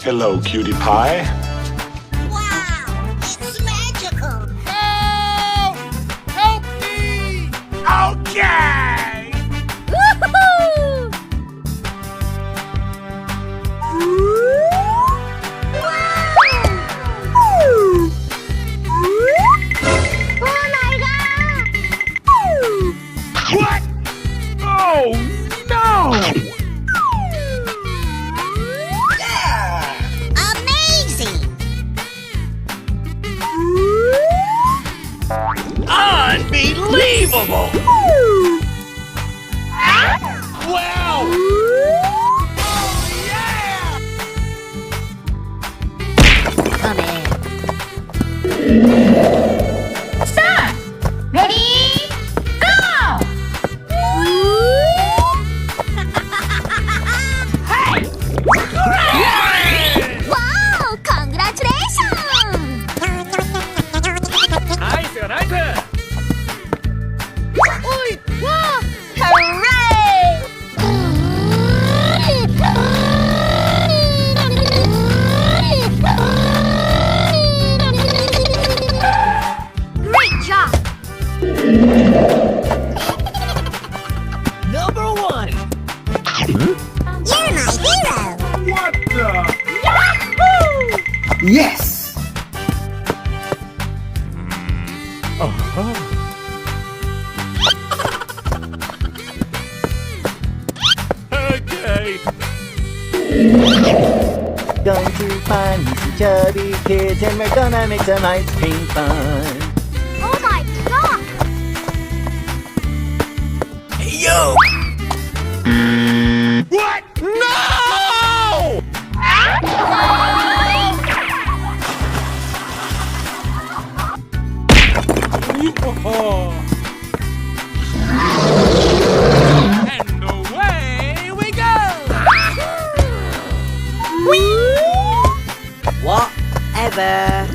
Hello, cutie pie. Wow, it's magical. Help! Help me! Okay! Woohoo! Oh my God! What? Oh, no! Amazing! Unbelievable! Wow! Come in. Start! Ready? Go! Hey! Wow! Congratulations! 나이스, 나이스! Oi! Wow! Hooray! Great job! Number one! You're my hero! What the? Yes! Okay. Going to find me some chubby kids and we're gonna make some ice cream fun. Oh my God! Yo! What? No! And away we go! Whatever.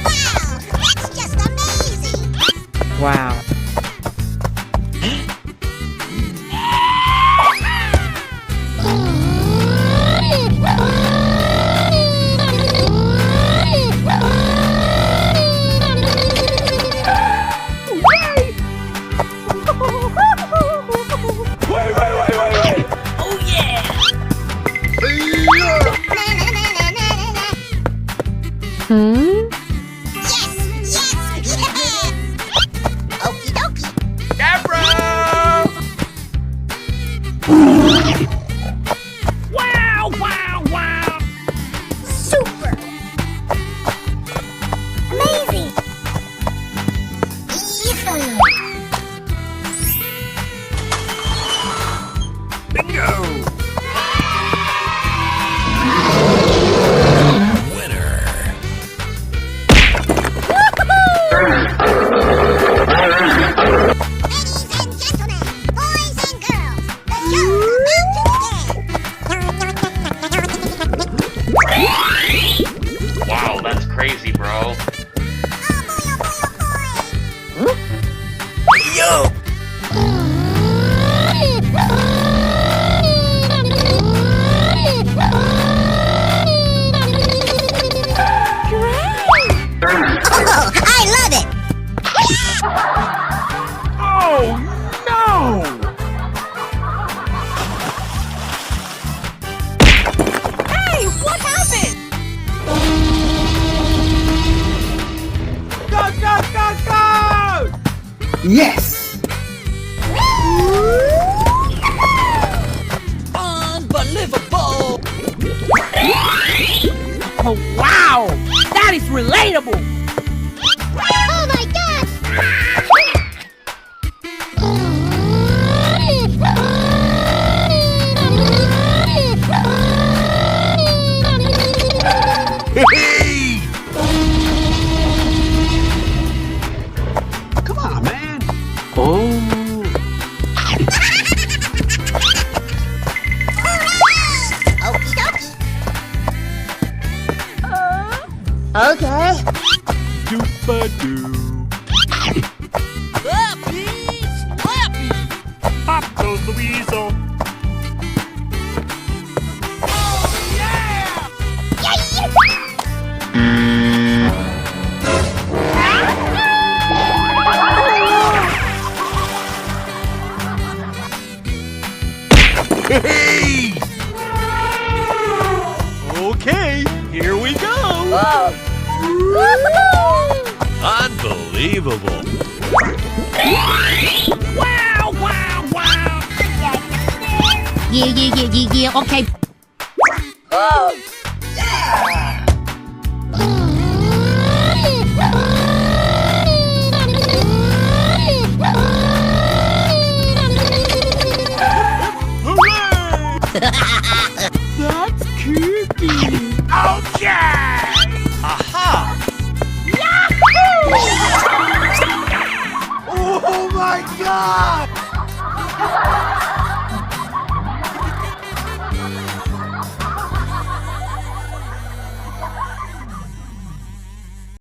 Wow! That's just amazing! Wow. Wait. Oh yeah! Yes! Okie dokie! Deborah! Wow! Super! Amazing! Yee-hoo. Bingo! Ladies and gentlemen, boys and girls, the show's about to begin! Wow, that's crazy, bro. Oh boy, oh boy, oh boy! Yo! Oh, I love it! Oh, no! Hey, what happened? Go! Yes! Unbelievable! Oh wow! That is relatable! Oh my God! Hey! Come on, man. Oh. Okie dokie. Okay. Doopa-doo. Slappy! Slappy! Pop goes the weasel. Unbelievable. Wow, wow, wow. Yeah, okay. That's creepy. Okay! Aha! Oh my god!